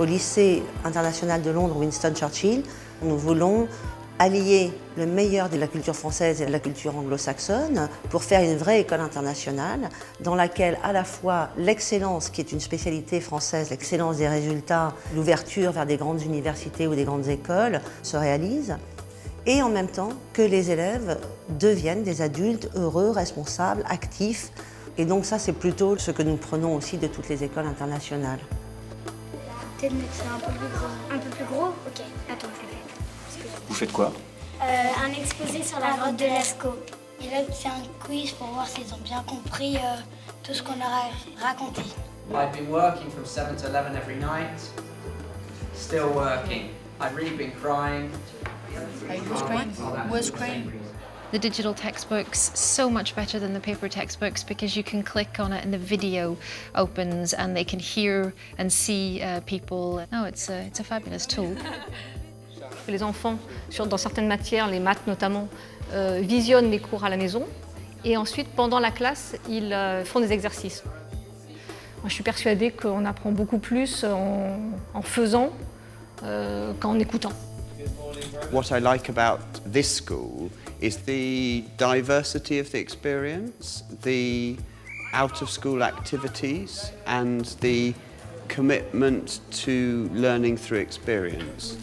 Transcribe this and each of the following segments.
Au lycée international de Londres, Winston Churchill, nous voulons allier le meilleur de la culture française et de la culture anglo-saxonne pour faire une vraie école internationale dans laquelle à la fois l'excellence, qui est une spécialité française, l'excellence des résultats, l'ouverture vers des grandes universités ou des grandes écoles se réalise, et en même temps que les élèves deviennent des adultes heureux, responsables, actifs. Et donc ça, c'est plutôt ce que nous prenons aussi de toutes les écoles internationales. Peut-être mettre ça un peu plus gros. Un peu plus gros? Ok, attends, je le fais. Vous faites quoi? Un exposé sur la grotte de Lascaux. Et là, c'est un quiz pour voir s'ils ont bien compris tout ce qu'on leur a raconté. I've been working from 7 to 11 every night. Still working. I've really been crying. Was crying. The digital textbook's so much better than the paper textbooks because you can click on it and the video opens and they can hear and see people. No, it's a fabulous tool. Les enfants, dans certaines matières, les maths notamment, visionnent les cours à la maison et ensuite, pendant la classe, ils font des exercices. Moi, je suis persuadée qu'on apprend beaucoup plus en faisant qu'en écoutant. What I like about this school is the diversity of the experience, the out-of-school activities and the commitment to learning through experience.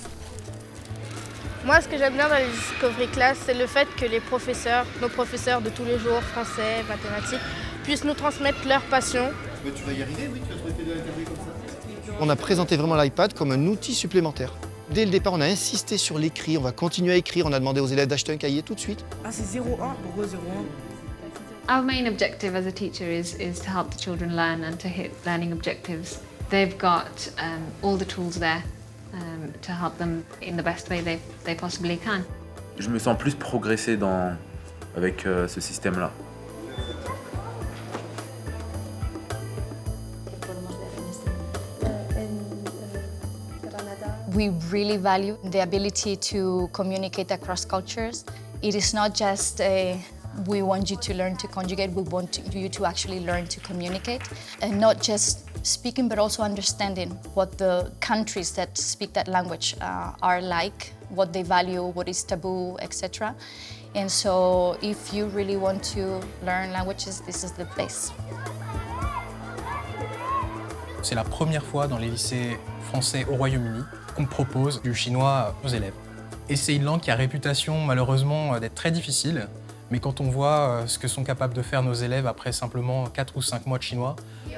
Moi, ce que j'aime bien dans les Discovery Class, c'est le fait que les professeurs, nos professeurs de tous les jours, français, mathématiques, puissent nous transmettre leur passion. Mais tu vas y arriver, oui, tu vas traiter de l'interview comme ça. On a présenté vraiment l'iPad comme un outil supplémentaire. Dès le départ, on a insisté sur l'écrit, on va continuer à écrire, on a demandé aux élèves d'acheter un cahier tout de suite. Ah, c'est 0,1, pourquoi 0,1? Our main objective as a teacher is to help the children learn and to hit learning objectives. They've got all the tools there to help them in the best way they possibly can. Je me sens plus progresser avec ce système-là. We really value the ability to communicate across cultures. It is not just we want you to learn to conjugate, we want you to actually learn to communicate. And not just speaking, but also understanding what the countries that speak that language are like, what they value, what is taboo, etc. And so if you really want to learn languages, this is the place. C'est la première fois dans les lycées français au Royaume-Uni qu'on propose du chinois aux élèves. Et c'est une langue qui a réputation malheureusement d'être très difficile, mais quand on voit ce que sont capables de faire nos élèves après simplement 4 ou 5 mois de chinois,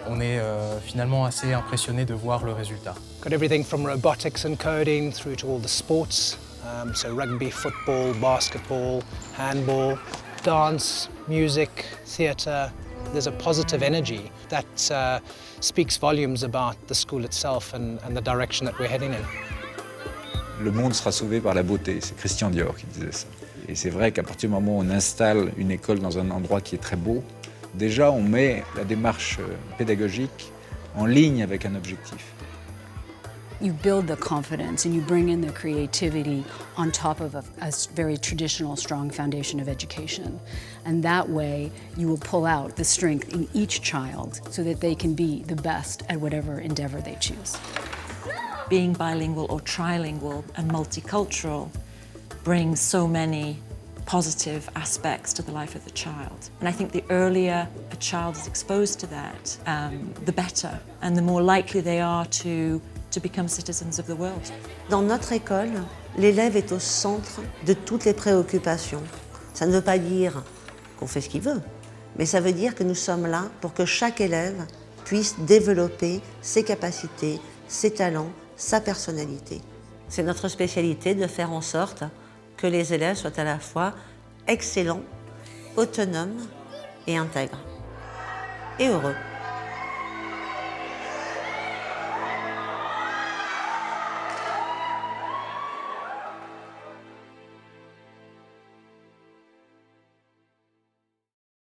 on est finalement assez impressionné de voir le résultat. Got everything from robotics and coding through to all the sports, so rugby, football, basketball, handball, dance, music, theatre. There's a positive energy that speaks volumes about the school itself and the direction that we're heading in. Le monde sera sauvé par la beauté, c'est Christian Dior qui disait ça. Et c'est vrai qu'à partir du moment où on installe une école dans un endroit qui est très beau, déjà on met la démarche pédagogique en ligne avec un objectif. You build the confidence and you bring in the creativity on top of a very traditional, strong foundation of education. And that way, you will pull out the strength in each child so that they can be the best at whatever endeavor they choose. Being bilingual or trilingual and multicultural brings so many positive aspects to the life of the child. And I think the earlier a child is exposed to that, the better, and the more likely they are to become citizens of the world. Dans notre école, l'élève est au centre de toutes les préoccupations. Ça ne veut pas dire qu'on fait ce qu'il veut, mais ça veut dire que nous sommes là pour que chaque élève puisse développer ses capacités, ses talents, sa personnalité. C'est notre spécialité de faire en sorte que les élèves soient à la fois excellents, autonomes et intègres, et heureux.